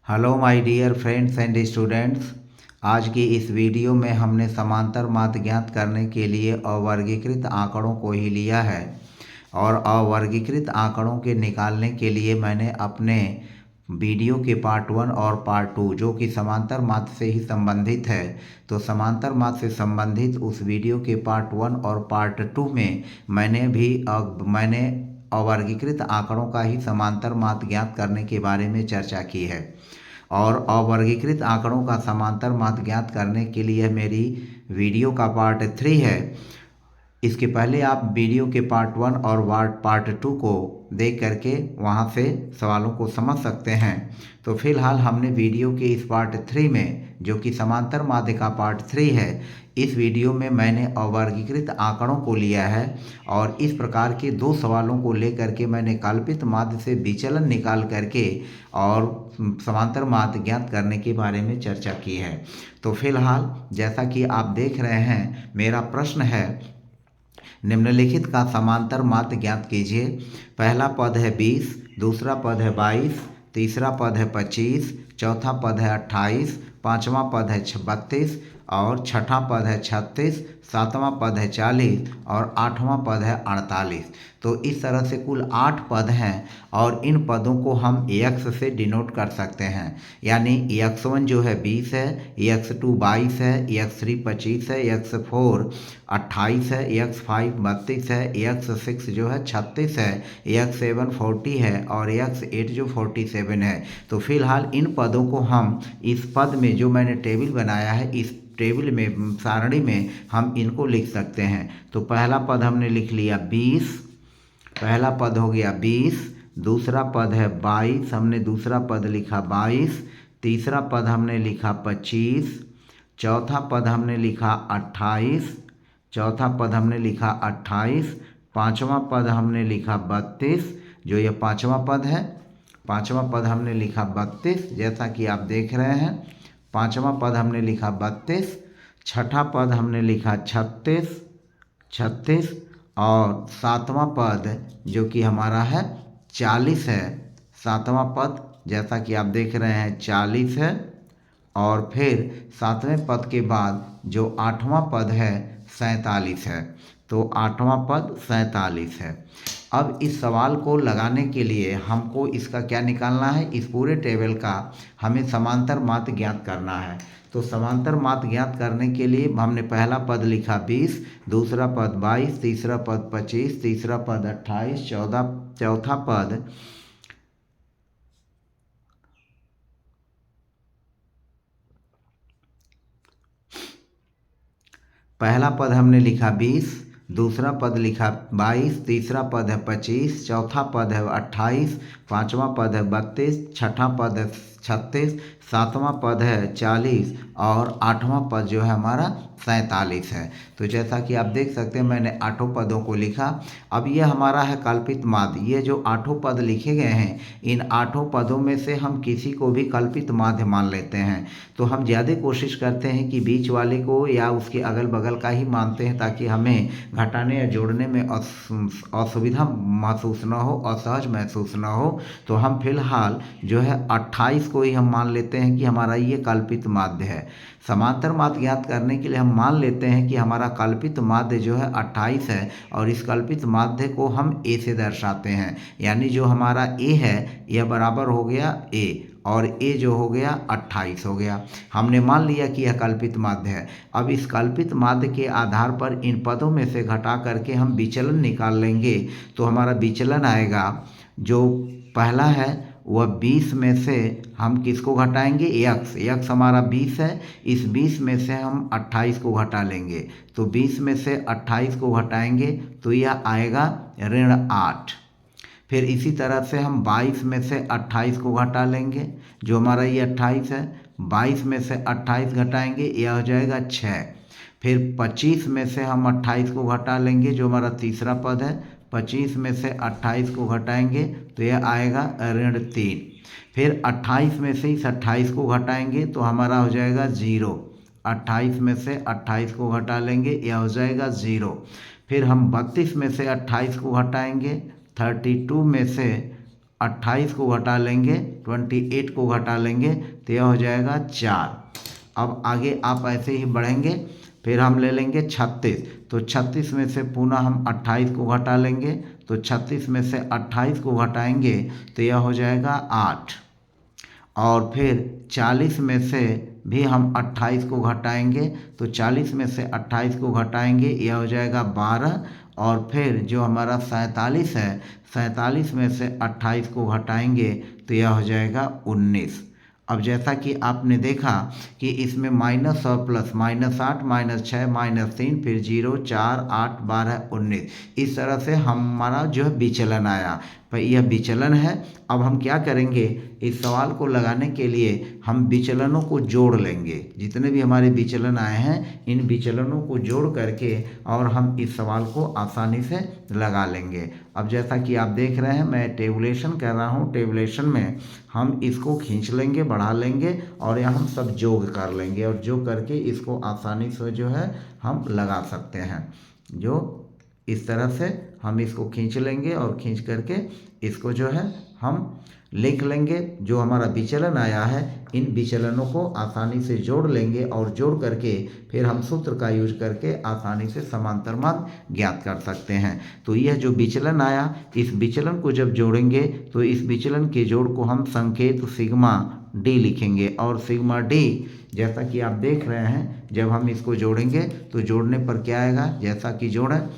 Hello my dear friends and students. आज की इस वीडियो में हमने समांतर माध्य ज्ञात करने के लिए अवर्गीकृत आंकड़ों को ही लिया है। और अवर्गीकृत आंकड़ों के निकालने के लिए मैंने अपने वीडियो के पार्ट 1 और पार्ट 2 जो कि समांतर माध्य से ही संबंधित है, तो समांतर माध्य से संबंधित उस वीडियो के पार्ट 1 और पार्ट 2 में मैंने अवर्गीकृत आंकड़ों का ही समांतर माध्य ज्ञात करने के बारे में चर्चा की है। और अवर्गीकृत आंकड़ों का समांतर माध्य ज्ञात करने के लिए मेरी वीडियो का पार्ट 3 है। इसके पहले आप वीडियो के पार्ट 1 और पार्ट 2 को देख करके वहां से सवालों को समझ सकते हैं। तो फिलहाल हमने वीडियो के इस पार्ट 3 में, जो कि समांतर माध्य का पार्ट 3 है, इस वीडियो में मैंने अवर्गीकृत आंकड़ों को लिया है और इस प्रकार के 2 सवालों को लेकर के मैंने कल्पित माध्य से विचलन निकाल करके और समांतर माध्य ज्ञात करने के बारे में चर्चा की है। तो फिलहाल जैसा कि आप देख रहे हैं, मेरा प्रश्न है, निम्नलिखित का समांतर माध्य ज्ञात कीजिए। पहला पद है 20, दूसरा पद है 22, तीसरा पद है 25, चौथा पद है 28, पांचवा पद है 32 और छठा पद है 36, सातवां पद है 40 और आठवां पद है 48। तो इस तरह से कुल 8 पद हैं और इन पदों को हम x से डिनोट कर सकते हैं। यानी x1 जो है 20 है, x2 22 है, x3 25 है, x4 28 है, x5 32 है, x6 जो है 36 है, x7 40 है और x8 जो 47 है। तो फिलहाल इन पदों को हम इस पद में, जो मैंने टेबल बनाया है, इस टेबल में, सारणी में हम इनको लिख सकते हैं। तो पहला पद हमने लिख लिया 20, पहला पद हो गया 20, दूसरा पद है 22, हमने दूसरा पद लिखा 22, तीसरा पद हमने लिखा 25, चौथा पद हमने लिखा 28, चौथा पद हमने लिखा 28, पांचवा पद हमने लिखा 32, जो ये पांचवा पद है, पांचवा पद हमने लिखा 32, जैसा कि आप देख रहे हैं, पांचवा पद हमने लिखा 32, छठा पद हमने लिखा 36 और सातवां पद जो कि हमारा है 40 है। सातवां पद जैसा कि आप देख रहे हैं 40 है और फिर सातवें पद के बाद जो आठवां पद है 47 है। तो आठवां पद 47 है। अब इस सवाल को लगाने के लिए हमको इसका क्या निकालना है, इस पूरे टेबल का हमें समांतर माध्य ज्ञात करना है। तो समांतर माध्य ज्ञात करने के लिए हमने पहला पद लिखा 20, दूसरा पद 22, तीसरा पद 25, तीसरा पद 28, चौथा पद पहला पद हमने लिखा 20, दूसरा पद लिखा 22, तीसरा पद है 25, चौथा पद है 28, पांचवा पद है 32, छठा पद है 36, सातवां पद है 40 और आठवां पद जो है हमारा 47 है। तो जैसा कि आप देख सकते हैं, मैंने आठों पदों को लिखा। अब ये हमारा है कल्पित माध्य। ये जो आठों पद लिखे गए हैं, इन आठों पदों में से हम किसी को भी कल्पित माध्य मान लेते हैं। तो हम ज़्यादा कोशिश करते हैं कि बीच वाले को या उसके अगल बगल का ही मानते हैं, ताकि हमें घटाने या जोड़ने में असुविधा महसूस न हो, असहज महसूस न हो। तो हम फिलहाल जो है 28 को ही हम मान लेते हैं कि हमारा ये कल्पित माध्य है। समांतर माध्य ज्ञात करने के लिए हम मान लेते हैं कि हमारा कल्पित माध्य जो है 28 है और इस कल्पित माध्य को हम ए से दर्शाते हैं। यानी जो हमारा ए है यह बराबर हो गया ए और ए जो हो गया 28 हो गया। हमने मान लिया कि यह कल्पित माध्य है। अब इस कल्पित माध्य के आधार पर इन पदों में से घटा करके हम विचलन निकाल लेंगे। तो हमारा विचलन आएगा, जो पहला है वह 20 में से हम किसको घटाएंगे, x हमारा 20 है, इस 20 में से हम 28 को घटा लेंगे। तो 20 में से 28 को घटाएंगे तो यह आएगा -8। फिर इसी तरह से हम 22 में से 28 को घटा लेंगे, जो हमारा ये 28 है, 22 में से 28 घटाएंगे, यह हो जाएगा 6। फिर 25 में से हम 28 को घटा लेंगे, जो हमारा तीसरा पद है, 25 में से 28 को घटाएंगे तो यह आएगा -3। फिर 28 में से इस 28 को घटाएंगे तो हमारा हो जाएगा 0। 28 में से 28 को घटा लेंगे, यह हो जाएगा 0। फिर हम 32 में से 28 को घटाएंगे, 32 में से 28 को घटा लेंगे, 28 को घटा लेंगे तो यह हो जाएगा 4। अब आगे आप ऐसे ही बढ़ेंगे, फिर हम ले लेंगे 36, तो 36 में से पुनः हम 28 को घटा लेंगे, तो 36 में से 28 को घटाएंगे तो यह हो जाएगा 8। और फिर 40 में से भी हम 28 को घटाएंगे, तो 40 में से 28 को घटाएंगे यह हो जाएगा 12। और फिर जो हमारा 47 है, 47 में से 28 को घटाएंगे तो यह हो जाएगा 19। अब जैसा कि आपने देखा कि इसमें माइनस और प्लस, -8, -6, -3, फिर 0, 4, 8, 12, 19, इस तरह से हमारा जो है विचलन आया। पर यह विचलन है। अब हम क्या करेंगे, इस सवाल को लगाने के लिए हम विचलनों को जोड़ लेंगे। जितने भी हमारे विचलन आए हैं इन विचलनों को जोड़ करके और हम इस सवाल को आसानी से लगा लेंगे। अब जैसा कि आप देख रहे हैं मैं टेबुलेशन कर रहा हूँ। टेबुलेशन में हम इसको खींच लेंगे, बढ़ा लेंगे और यहाँ हम सब जोग कर लेंगे और जोग करके इसको आसानी से जो है हम लगा सकते हैं। जो इस तरह से हम इसको खींच लेंगे और खींच करके इसको जो है हम लिख लेंगे। जो हमारा विचलन आया है इन विचलनों को आसानी से जोड़ लेंगे और जोड़ करके फिर हम सूत्र का यूज करके आसानी से समांतर माध्य ज्ञात कर सकते हैं। तो यह जो विचलन आया, इस विचलन को जब जोड़ेंगे तो इस विचलन के जोड़ को हम संकेत सिग्मा डी लिखेंगे। और सिग्मा डी जैसा कि आप देख रहे हैं, जब हम इसको जोड़ेंगे तो जोड़ने पर क्या आएगा, जैसा कि जोड़ें,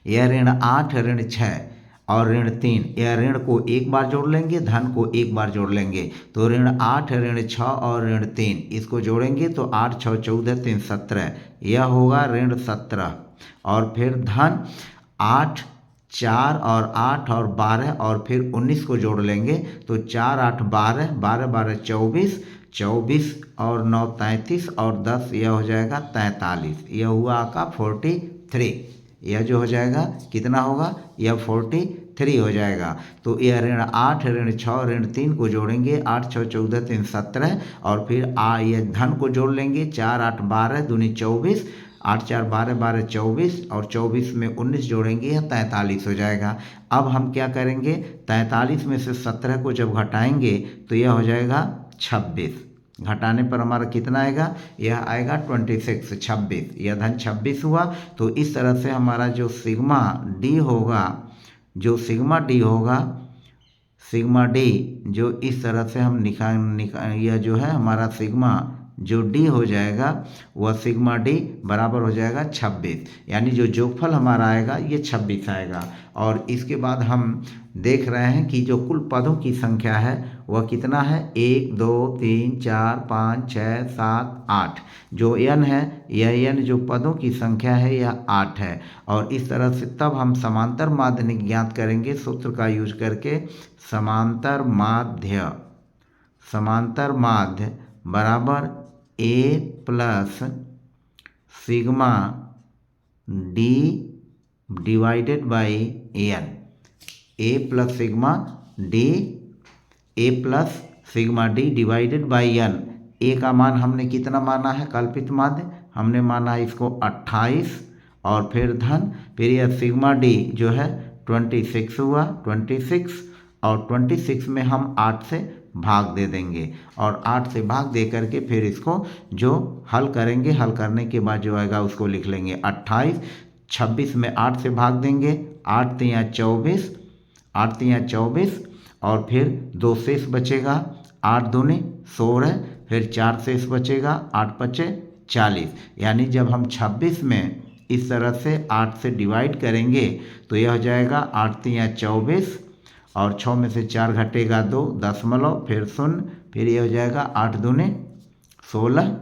यह -8 -6 और -3, यह ऋण को एक बार जोड़ लेंगे, धन को एक बार जोड़ लेंगे। तो -8 -6 और -3 इसको जोड़ेंगे तो 8 6 14 3 17, यह होगा -17। और फिर धन 8 4 और 8 और 12 और फिर 19 को जोड़ लेंगे तो 4 8 12, 12 12 24, 24 और 9 33 और 10 यह हो जाएगा 43। यह हुआ आपका 43। यह जो हो जाएगा कितना होगा, यह 43 हो जाएगा। तो यह -8 -6 -3 को जोड़ेंगे, 8 6 14 3 17 और फिर यह धन को जोड़ लेंगे, 4 8 12 दूनी 24, 8 4 12 12 24 और 24 में 19 जोड़ेंगे, यह 43 हो जाएगा। अब हम क्या करेंगे, 43 में से 17 को जब घटाएंगे तो यह हो जाएगा 26। घटाने पर हमारा कितना आएगा, यह आएगा 26, 26। यह धन 26 हुआ। तो इस तरह से हमारा जो सिग्मा डी होगा, जो सिग्मा डी होगा, सिग्मा डी जो इस तरह से हम यह जो है हमारा सिग्मा जो डी हो जाएगा वह सिग्मा डी बराबर हो जाएगा 26। यानी जो जोगफल हमारा आएगा ये 26 आएगा। और इसके बाद हम देख रहे हैं कि जो कुल पदों की संख्या है वह कितना है, 1 2 3 4 5 6 7 8। जो n है यह n जो पदों की संख्या है यह 8 है। और इस तरह से तब हम समांतर माध्य ज्ञात करेंगे सूत्र का यूज करके। समांतर माध्य, समांतर माध्य बराबर a plus sigma D divided by n। a plus sigma D, a plus sigma D divided by n। a का मान हमने कितना माना है, कल्पित माध्य हमने माना है इसको 28 और फिर धन, फिर यह सिग्मा डी जो है 26 हुआ, 26 और 26 में हम 8 से भाग दे देंगे और 8 से भाग दे करके फिर इसको जो हल करेंगे, हल करने के बाद जो आएगा उसको लिख लेंगे 28। 26 में 8 से भाग देंगे, 8 3 24, 8 3 24 और फिर 2 शेष बचेगा, 8 दूनी 16, फिर 4 शेष बचेगा, 8 5 40। यानी जब हम 26 में इस तरह से 8 से डिवाइड करेंगे तो यह हो जाएगा 8 3 24 और 6 में से 4 घटेगा 2, दशमलव, फिर 0, फिर यह हो जाएगा 8 दूनी 16,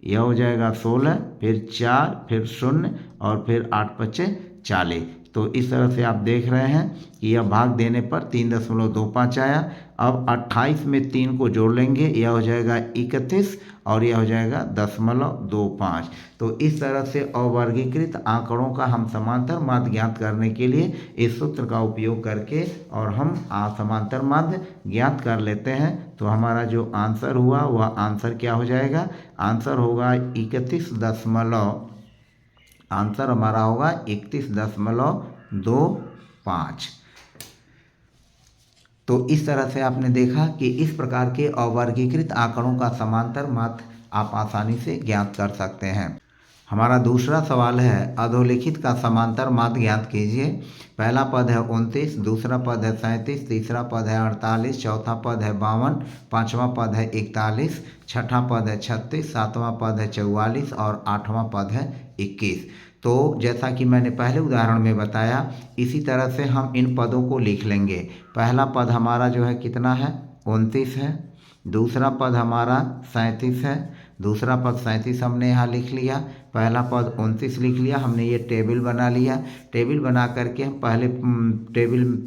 यह हो जाएगा 16, फिर 4, फिर 0 और फिर 8 5 40। तो इस तरह से आप देख रहे हैं कि यह भाग देने पर 3.25 आया। अब 28 में 3 को जोड़ लेंगे, यह हो जाएगा 31 और यह हो जाएगा 0.25। तो इस तरह से अवर्गीकृत आंकड़ों का हम समांतर माध्य ज्ञात करने के लिए इस सूत्र का उपयोग करके और हम समांतर माध्य ज्ञात कर लेते हैं। तो हमारा जो आंसर हुआ वह आंसर क्या हो जाएगा, आंसर होगा 31. आंसर हमारा होगा 31.25। तो इस तरह से आपने देखा कि इस प्रकार के अवर्गीकृत आंकड़ों का समांतर माध्य आप आसानी से ज्ञात कर सकते हैं। हमारा दूसरा सवाल है, अधोलिखित का समांतर माध्य ज्ञात कीजिए। पहला पद है 29, दूसरा पद है 37, तीसरा पद है 48, चौथा पद है 52, पाँचवा पद है 41, छठा पद है 36, सातवां पद है 44 और आठवां पद है 21। तो जैसा कि मैंने पहले उदाहरण में बताया, इसी तरह से हम इन पदों को लिख लेंगे। पहला पद हमारा जो है कितना है, 29 है। दूसरा पद हमारा 37 है। दूसरा पद 37 हमने यहाँ लिख लिया। पहला पद 29 लिख लिया। हमने ये टेबल बना लिया। टेबल बना करके हम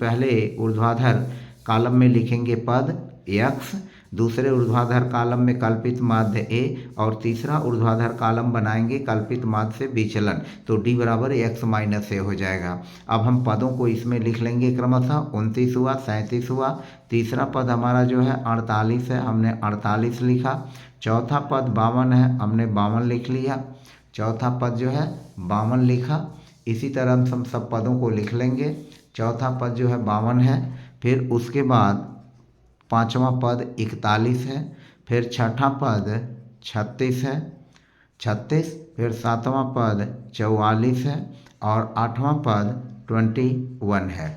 पहले ऊर्ध्वाधर कॉलम में लिखेंगे पद x, दूसरे ऊर्ध्वाधर कॉलम में कल्पित माध्य a और तीसरा ऊर्ध्वाधर कॉलम बनाएंगे कल्पित माध्य से विचलन। तो d बराबर x माइनस a हो जाएगा। अब हम पदों को इसमें लिख लेंगे क्रमशः। 29 हुआ, 37 हुआ, तीसरा पद हमारा जो है 48 है, हमने 48 लिखा। चौथा पद 52 है, हमने 52 लिख लिया। चौथा पद जो है 52 लिखा। इसी तरह हम सब पदों को लिख लेंगे। चौथा पद जो है 52 है। फिर उसके बाद पाँचवा पद 41 है। फिर छठा पद 36 है, 36। फिर सातवां पद 44 है और आठवां पद 21 है।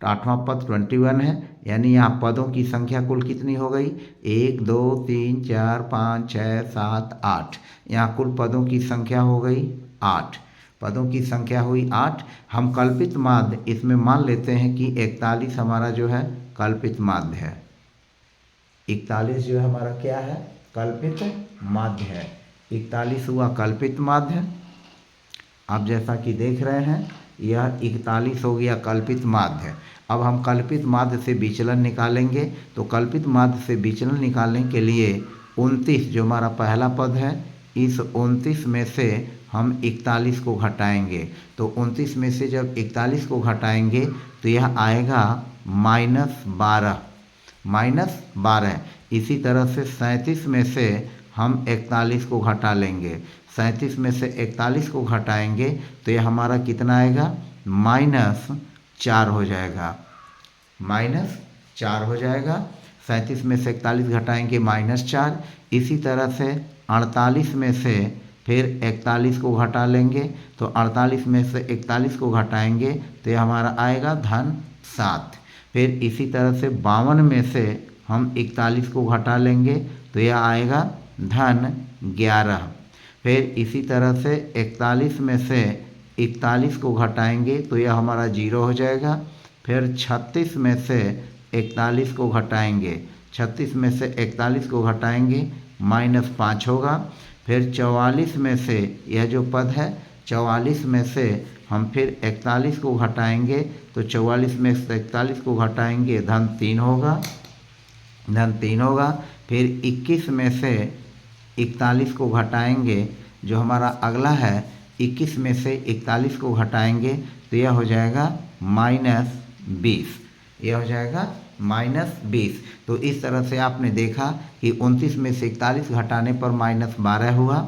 तो आठवां पद 21 है, यानी यहाँ पदों की संख्या कुल कितनी हो गई, 1 2 3 4 5 6 7 8। यहाँ कुल पदों की संख्या हो गई 8। पदों की संख्या हुई 8। हम कल्पित माध्य इसमें मान लेते हैं कि 41 हमारा जो है कल्पित माध्य है। 41 जो है हमारा क्या है, कल्पित माध्य है। 41 हुआ कल्पित माध्य। आप जैसा कि देख रहे हैं, यह 41 हो गया कल्पित माध्य। अब हम कल्पित माध्य से विचलन निकालेंगे। तो कल्पित माध्य से विचलन निकालने के लिए 29 जो हमारा पहला पद है, इस 29 में से हम 41 को घटाएंगे। तो 29 में से जब 41 को घटाएंगे तो यह आएगा -12, -12। इसी तरह से 37 में से हम 41 को घटा लेंगे। 37 में से 41 को घटाएंगे तो ये हमारा कितना आएगा, -4 हो जाएगा, -4 हो जाएगा। 37 में से 41 घटाएंगे -4। इसी तरह से 48 में से फिर 41 को घटा लेंगे। तो 48 में से 41 को घटाएंगे तो ये हमारा आएगा -7। फिर इसी तरह से 52 में से हम 41 को घटा लेंगे तो यह आएगा -11। फिर इसी तरह से 41 में से 41 को घटाएंगे तो यह हमारा 0 हो जाएगा। फिर 36 में से 41 को घटाएंगे, 36 में से 41 को घटाएंगे -5 होगा। फिर 44 में से यह जो पद है, 44 में से हम फिर 41 को घटाएंगे तो 44 में से 41 को घटाएंगे -3 होगा, -3 होगा। फिर 21 में से 41 को घटाएंगे, जो हमारा अगला है 21 में से 41 को घटाएंगे तो यह हो जाएगा -20, यह हो जाएगा -20। तो इस तरह से आपने देखा कि 29 में से 41 घटाने पर -12 हुआ,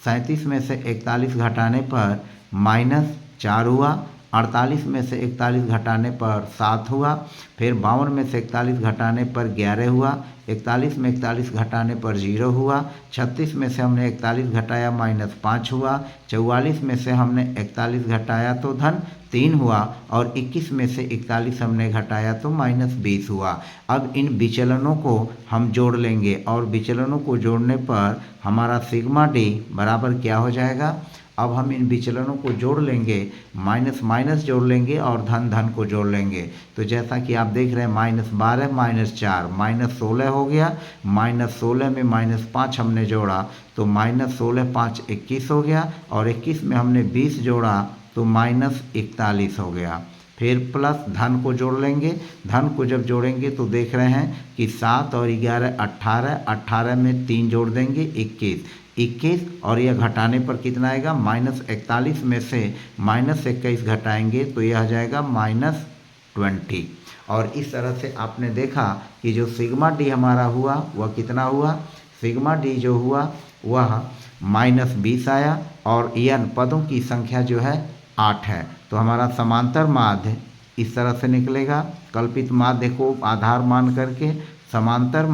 37 में से 41 घटाने पर -4 हुआ, 48 में से 41 घटाने पर 7 हुआ। फिर 52 में से 41 घटाने पर 11 हुआ, 41 में 41 घटाने पर 0 हुआ, 36 में से हमने 41 घटाया -5 हुआ, 44 में से हमने 41 घटाया तो -3 हुआ और 21 में से 41 हमने घटाया तो -20 हुआ। अब इन विचलनों को हम जोड़ लेंगे और विचलनों को जोड़ने पर हमारा सिग्मा डी बराबर क्या हो जाएगा। अब हम इन विचलनों को जोड़ लेंगे, माइनस माइनस जोड़ लेंगे और धन धन को जोड़ लेंगे। तो जैसा कि आप देख रहे हैं -12 -4 -16 हो गया। -16 में -5 हमने जोड़ा तो -16 5 21 हो गया और 21 में हमने 20 जोड़ा तो -41 हो गया। फिर प्लस धन को जोड़ लेंगे, धन को जब जोड़ेंगे तो देख रहे हैं कि 7 और 11 18, 18 में 3 जोड़ देंगे 21 और यह घटाने पर कितना आएगा -41 में से -21 घटाएंगे तो यह आ जाएगा -20। और इस तरह से आपने देखा कि जो सिग्मा डी हमारा हुआ वह कितना हुआ, सिग्मा डी जो हुआ वह -20 आया और यन पदों की संख्या जो है 8 है। तो हमारा समांतर माध्य इस तरह से निकलेगा। कल्पित माध्य को आधार मान करके समांतर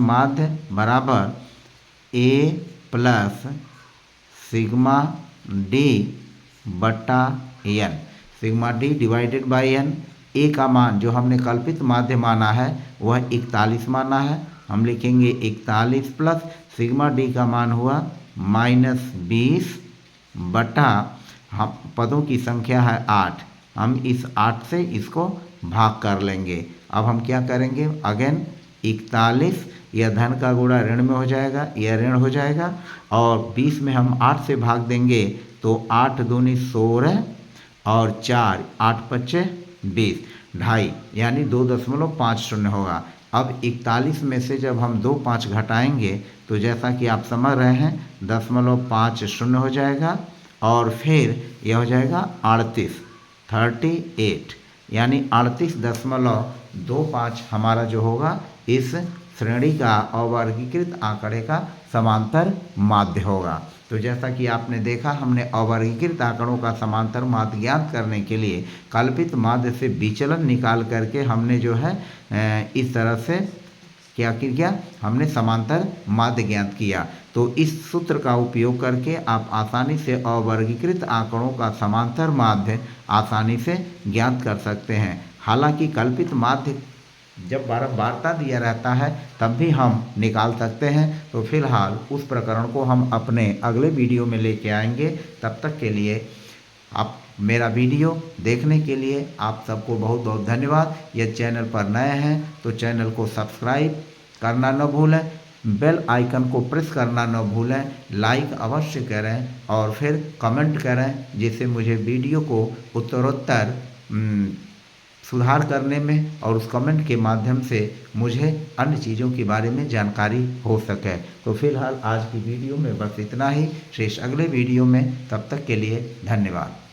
माध्य बराबर a प्लस सिग्मा डी बटा n, sigma D divided by n। ए का मान जो हमने कल्पित माध्य माना है वह 41 माना है, हम लिखेंगे 41 प्लस सिग्मा डी का मान हुआ -20 बटा हम पदों की संख्या है 8, हम इस 8 से इसको भाग कर लेंगे। अब हम क्या करेंगे, अगेन 41 यह धन का गुणा ऋण में हो जाएगा, यह ऋण हो जाएगा और 20 में हम 8 से भाग देंगे तो 8 दूनी 16 और 4 8 पच्चे 20, 2.5 यानी 2.50 होगा। अब 41 में से जब हम 2 5 घटाएंगे तो जैसा कि आप समझ रहे हैं 0.50 हो जाएगा और फिर यह हो जाएगा 38 यानी 38.25 हमारा जो होगा इस श्रेणी का अवर्गीकृत आंकड़े का समांतर माध्य होगा। तो जैसा कि आपने देखा, हमने अवर्गीकृत आंकड़ों का समांतर माध्य ज्ञात करने के लिए कल्पित माध्य से विचलन निकाल करके हमने जो है इस तरह से क्या किया, हमने समांतर माध्य ज्ञात किया। तो इस सूत्र का उपयोग करके आप आसानी से अवर्गीकृत आंकड़ों का समांतर माध्य आसानी से ज्ञात कर सकते हैं। हालांकि कल्पित माध्य जब बारंबारता दिया रहता है तब भी हम निकाल सकते हैं। तो फिलहाल उस प्रकरण को हम अपने अगले वीडियो में लेके आएंगे। तब तक के लिए आप मेरा वीडियो देखने के लिए आप सबको बहुत बहुत धन्यवाद। यदि चैनल पर नए हैं तो चैनल को सब्सक्राइब करना न भूलें, बेल आइकन को प्रेस करना न भूलें, लाइक अवश्य करें और फिर कमेंट करें, जिससे मुझे वीडियो को उत्तरोत्तर सुधार करने में और उस कमेंट के माध्यम से मुझे अन्य चीज़ों के बारे में जानकारी हो सके। तो फिलहाल आज की वीडियो में बस इतना ही, शेष अगले वीडियो में, तब तक के लिए धन्यवाद।